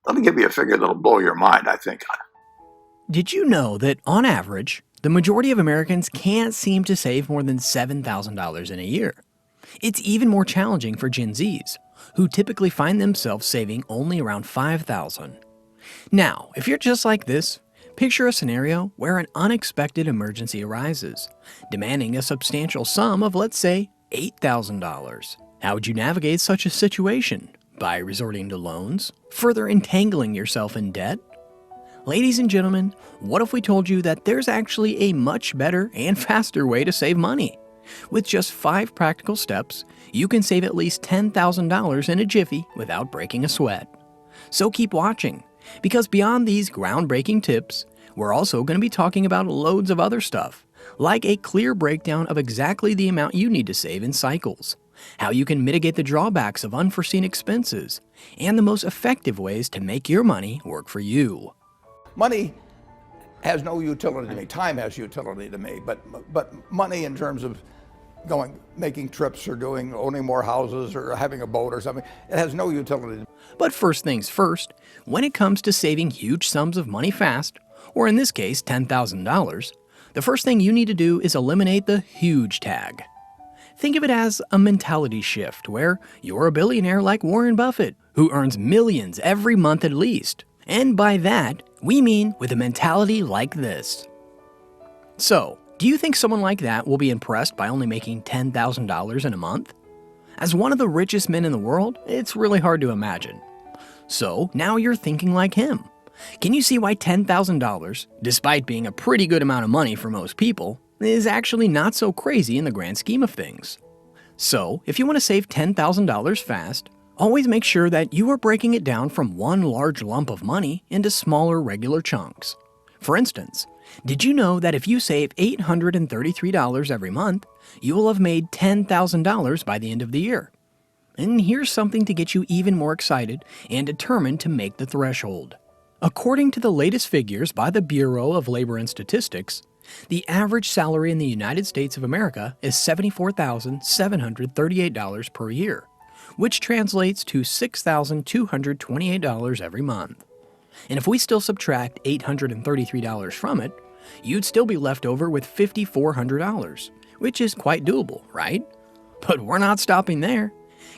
Let me give you a figure that'll blow your mind, I think. Did you know that on average, the majority of Americans can't seem to save more than $7,000 in a year? It's even more challenging for Gen Zs, who typically find themselves saving only around $5,000. Now, if you're just like this, picture a scenario where an unexpected emergency arises, demanding a substantial sum of, let's say, $8,000. How would you navigate such a situation? By resorting to loans, further entangling yourself in debt? Ladies and gentlemen, what if we told you that there's actually a much better and faster way to save money? With just 5 practical steps, you can save at least $10,000 in a jiffy without breaking a sweat. So keep watching, because beyond these groundbreaking tips, we're also going to be talking about loads of other stuff, like a clear breakdown of exactly the amount you need to save in cycles, how you can mitigate the drawbacks of unforeseen expenses, and the most effective ways to make your money work for you. Money has no utility to me. Time has utility to me, but money in terms of making trips or owning more houses or having a boat or something, it has no utility. But first things first, when it comes to saving huge sums of money fast, or in this case $10,000, the first thing you need to do is eliminate the huge tag. Think of it as a mentality shift where you're a billionaire like Warren Buffett, who earns millions every month at least. And by that, we mean with a mentality like this. So, do you think someone like that will be impressed by only making $10,000 in a month? As one of the richest men in the world, it's really hard to imagine. So, now you're thinking like him. Can you see why $10,000, despite being a pretty good amount of money for most people, is actually not so crazy in the grand scheme of things? So, if you want to save $10,000 fast, always make sure that you are breaking it down from one large lump of money into smaller regular chunks. For instance, did you know that if you save $833 every month, you will have made $10,000 by the end of the year? And here's something to get you even more excited and determined to make the threshold. According to the latest figures by the Bureau of Labor and Statistics, the average salary in the United States of America is $74,738 per year, which translates to $6,228 every month. And if we still subtract $833 from it, you'd still be left over with $5,400, which is quite doable, right? But we're not stopping there.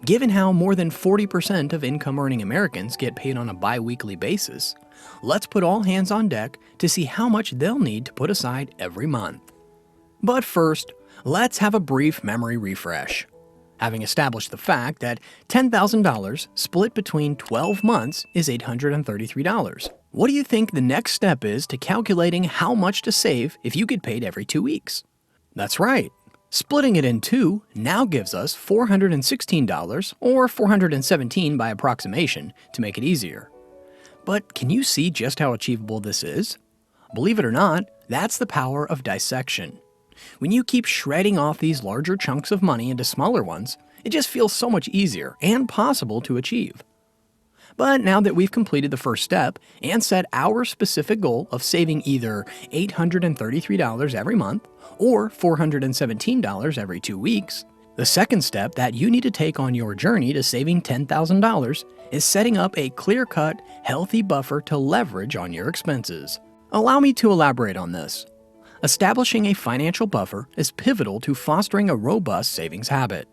Given how more than 40% of income-earning Americans get paid on a biweekly basis, let's put all hands on deck to see how much they'll need to put aside every month. But first, let's have a brief memory refresh. Having established the fact that $10,000 split between 12 months is $833, what do you think the next step is to calculating how much to save if you get paid every 2 weeks? That's right. Splitting it in 2 now gives us $416, or $417 by approximation, to make it easier. But can you see just how achievable this is? Believe it or not, that's the power of dissection. When you keep shredding off these larger chunks of money into smaller ones, it just feels so much easier and possible to achieve. But now that we've completed the first step and set our specific goal of saving either $833 every month or $417 every 2 weeks, the second step that you need to take on your journey to saving $10,000 is setting up a clear-cut, healthy buffer to leverage on your expenses. Allow me to elaborate on this. Establishing a financial buffer is pivotal to fostering a robust savings habit.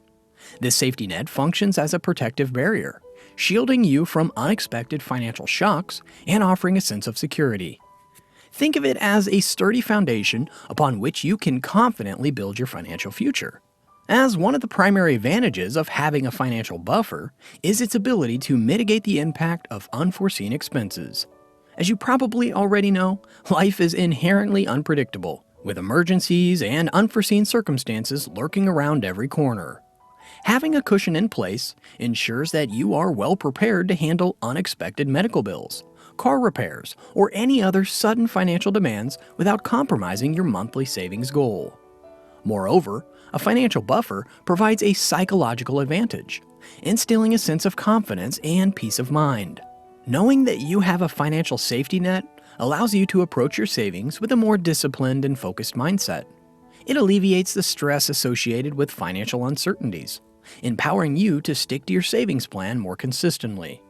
This safety net functions as a protective barrier, shielding you from unexpected financial shocks and offering a sense of security. Think of it as a sturdy foundation upon which you can confidently build your financial future. As one of the primary advantages of having a financial buffer is its ability to mitigate the impact of unforeseen expenses. As you probably already know, life is inherently unpredictable, with emergencies and unforeseen circumstances lurking around every corner. Having a cushion in place ensures that you are well prepared to handle unexpected medical bills, car repairs, or any other sudden financial demands without compromising your monthly savings goal. Moreover, a financial buffer provides a psychological advantage, instilling a sense of confidence and peace of mind. Knowing that you have a financial safety net allows you to approach your savings with a more disciplined and focused mindset. It alleviates the stress associated with financial uncertainties, empowering you to stick to your savings plan more consistently.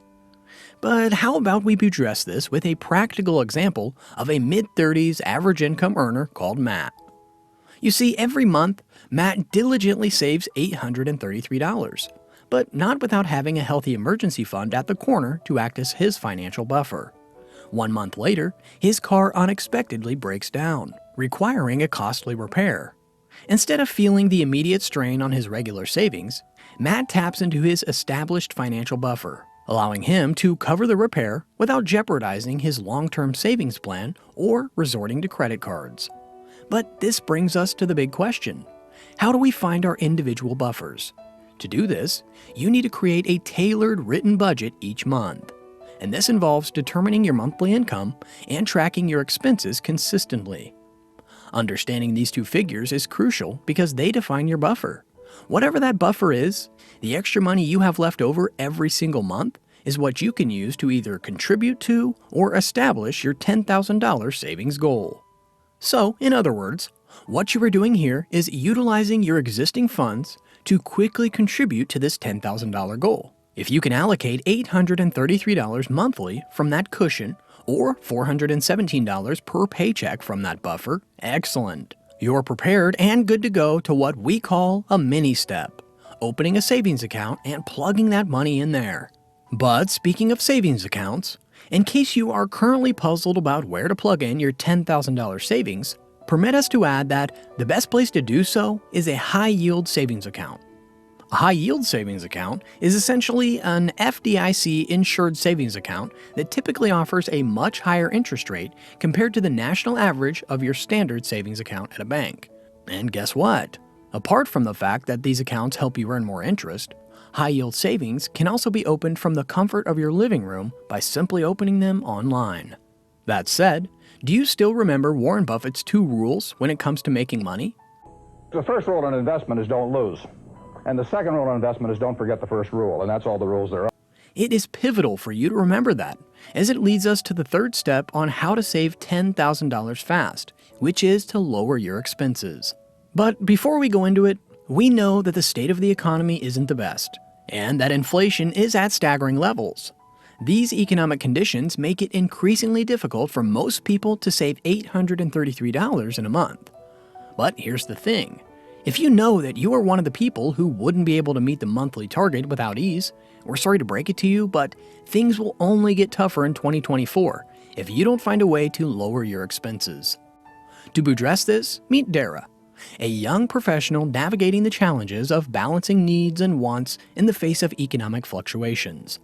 But how about we address this with a practical example of a mid-30s average income earner called Matt? You see, every month, Matt diligently saves $833, but not without having a healthy emergency fund at the corner to act as his financial buffer. 1 month later, his car unexpectedly breaks down, requiring a costly repair. Instead of feeling the immediate strain on his regular savings, Matt taps into his established financial buffer, allowing him to cover the repair without jeopardizing his long-term savings plan or resorting to credit cards. But this brings us to the big question. How do we find our individual buffers? To do this, you need to create a tailored written budget each month. And this involves determining your monthly income and tracking your expenses consistently. Understanding these two figures is crucial because they define your buffer. Whatever that buffer is, the extra money you have left over every single month is what you can use to either contribute to or establish your $10,000 savings goal. So, in other words, what you are doing here is utilizing your existing funds to quickly contribute to this $10,000 goal. If you can allocate $833 monthly from that cushion or $417 per paycheck from that buffer, excellent. You're prepared and good to go to what we call a mini step, opening a savings account and plugging that money in there. But speaking of savings accounts, in case you are currently puzzled about where to plug in your $10,000 savings, permit us to add that the best place to do so is a high-yield savings account. A high-yield savings account is essentially an FDIC-insured savings account that typically offers a much higher interest rate compared to the national average of your standard savings account at a bank. And guess what? Apart from the fact that these accounts help you earn more interest, high-yield savings can also be opened from the comfort of your living room by simply opening them online. That said, do you still remember Warren Buffett's 2 rules when it comes to making money? The first rule in investment is don't lose. And the second rule in investment is don't forget the first rule, and that's all the rules there are. It is pivotal for you to remember that, as it leads us to the third step on how to save $10,000 fast, which is to lower your expenses. But before we go into it, we know that the state of the economy isn't the best, and that inflation is at staggering levels. These economic conditions make it increasingly difficult for most people to save $833 in a month. But here's the thing. If you know that you are one of the people who wouldn't be able to meet the monthly target without ease, we're sorry to break it to you, but things will only get tougher in 2024 if you don't find a way to lower your expenses. To address this, meet Dara, a young professional navigating the challenges of balancing needs and wants in the face of economic fluctuations.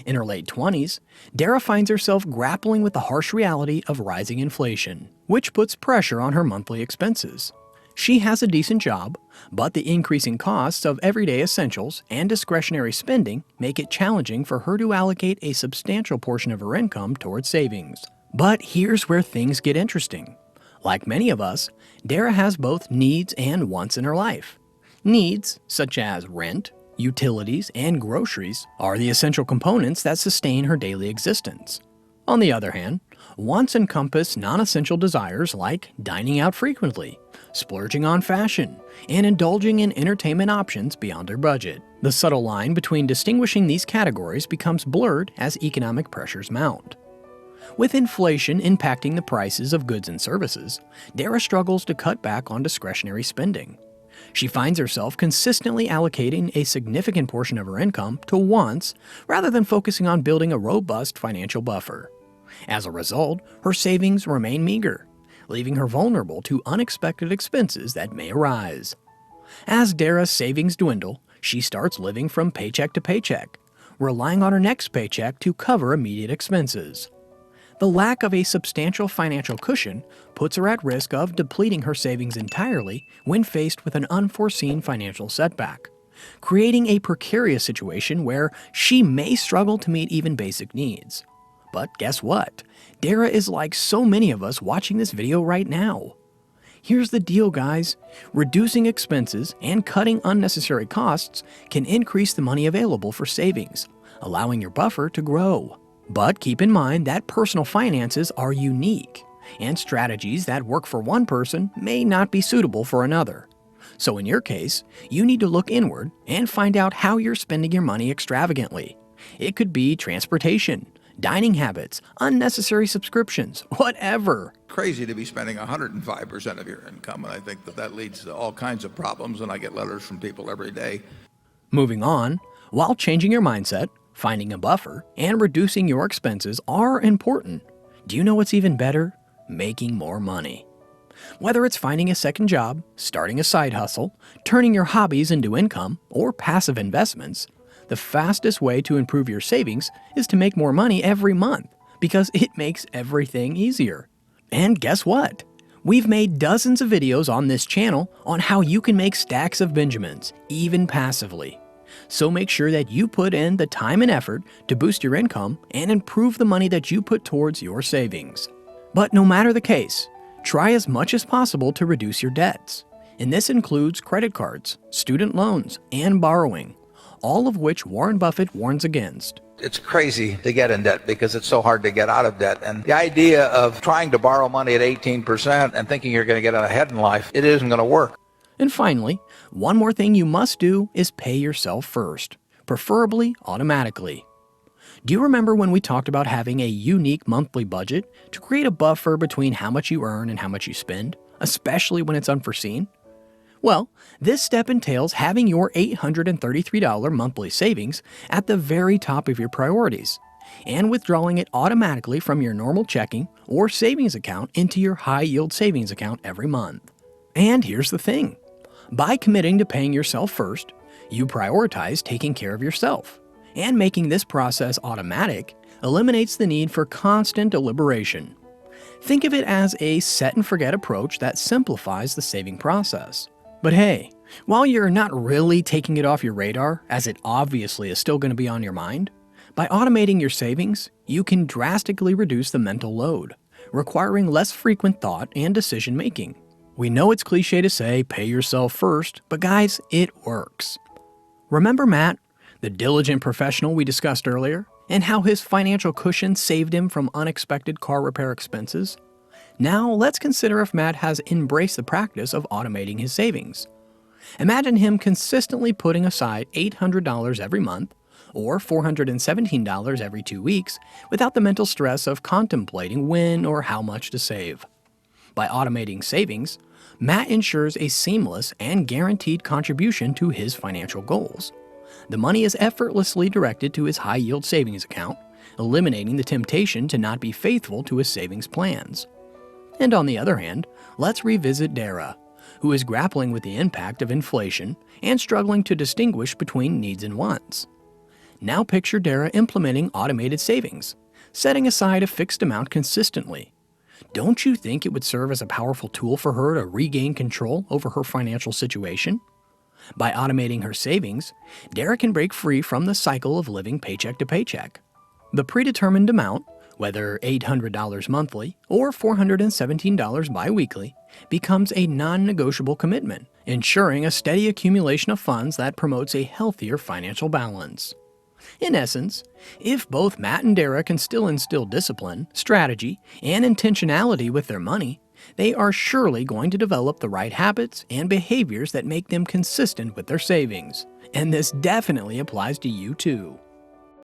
In her late 20s, Dara finds herself grappling with the harsh reality of rising inflation, which puts pressure on her monthly expenses. She has a decent job, but the increasing costs of everyday essentials and discretionary spending make it challenging for her to allocate a substantial portion of her income towards savings. But here's where things get interesting. Like many of us, Dara has both needs and wants in her life. Needs, such as rent, utilities, and groceries, are the essential components that sustain her daily existence. On the other hand, wants encompass non-essential desires like dining out frequently, splurging on fashion, and indulging in entertainment options beyond her budget. The subtle line between distinguishing these categories becomes blurred as economic pressures mount. With inflation impacting the prices of goods and services, Dara struggles to cut back on discretionary spending. She finds herself consistently allocating a significant portion of her income to wants rather than focusing on building a robust financial buffer. As a result, her savings remain meager, leaving her vulnerable to unexpected expenses that may arise. As Dara's savings dwindle, she starts living from paycheck to paycheck, relying on her next paycheck to cover immediate expenses. The lack of a substantial financial cushion puts her at risk of depleting her savings entirely when faced with an unforeseen financial setback, creating a precarious situation where she may struggle to meet even basic needs. But guess what? Dara is like so many of us watching this video right now. Here's the deal, guys. Reducing expenses and cutting unnecessary costs can increase the money available for savings, allowing your buffer to grow. But keep in mind that personal finances are unique, and strategies that work for one person may not be suitable for another. So in your case, you need to look inward and find out how you're spending your money extravagantly, It could be transportation, dining habits, unnecessary subscriptions, whatever. Crazy to be spending 105% of your income, and I think that leads to all kinds of problems, and I get letters from people every day. Moving on, while changing your mindset, finding a buffer, and reducing your expenses are important. Do you know what's even better? Making more money. Whether it's finding a second job, starting a side hustle, turning your hobbies into income, or passive investments, the fastest way to improve your savings is to make more money every month because it makes everything easier. And guess what? We've made dozens of videos on this channel on how you can make stacks of Benjamins, even passively. So make sure that you put in the time and effort to boost your income and improve the money that you put towards your savings. But no matter the case, try as much as possible to reduce your debts. And this includes credit cards, student loans, and borrowing, all of which Warren Buffett warns against. It's crazy to get in debt because it's so hard to get out of debt. And the idea of trying to borrow money at 18% and thinking you're going to get ahead in life, it isn't going to work. And finally, one more thing you must do is pay yourself first, preferably automatically. Do you remember when we talked about having a unique monthly budget to create a buffer between how much you earn and how much you spend, especially when it's unforeseen? Well, this step entails having your $833 monthly savings at the very top of your priorities and withdrawing it automatically from your normal checking or savings account into your high-yield savings account every month. And here's the thing. By committing to paying yourself first, you prioritize taking care of yourself. And making this process automatic eliminates the need for constant deliberation. Think of it as a set-and-forget approach that simplifies the saving process. But hey, while you're not really taking it off your radar, as it obviously is still going to be on your mind, by automating your savings, you can drastically reduce the mental load, requiring less frequent thought and decision-making. We know it's cliche to say, pay yourself first, but guys, it works. Remember Matt, the diligent professional we discussed earlier, and how his financial cushion saved him from unexpected car repair expenses? Now let's consider if Matt has embraced the practice of automating his savings. Imagine him consistently putting aside $800 every month, or $417 every 2 weeks, without the mental stress of contemplating when or how much to save. By automating savings, Matt ensures a seamless and guaranteed contribution to his financial goals. The money is effortlessly directed to his high-yield savings account, eliminating the temptation to not be faithful to his savings plans. And on the other hand, let's revisit Dara, who is grappling with the impact of inflation and struggling to distinguish between needs and wants. Now picture Dara implementing automated savings, setting aside a fixed amount consistently. Don't you think it would serve as a powerful tool for her to regain control over her financial situation? By automating her savings, Dara can break free from the cycle of living paycheck to paycheck. The predetermined amount, whether $800 monthly or $417 biweekly, becomes a non-negotiable commitment, ensuring a steady accumulation of funds that promotes a healthier financial balance. In essence, if both Matt and Dara can still instill discipline, strategy, and intentionality with their money, they are surely going to develop the right habits and behaviors that make them consistent with their savings. And this definitely applies to you too.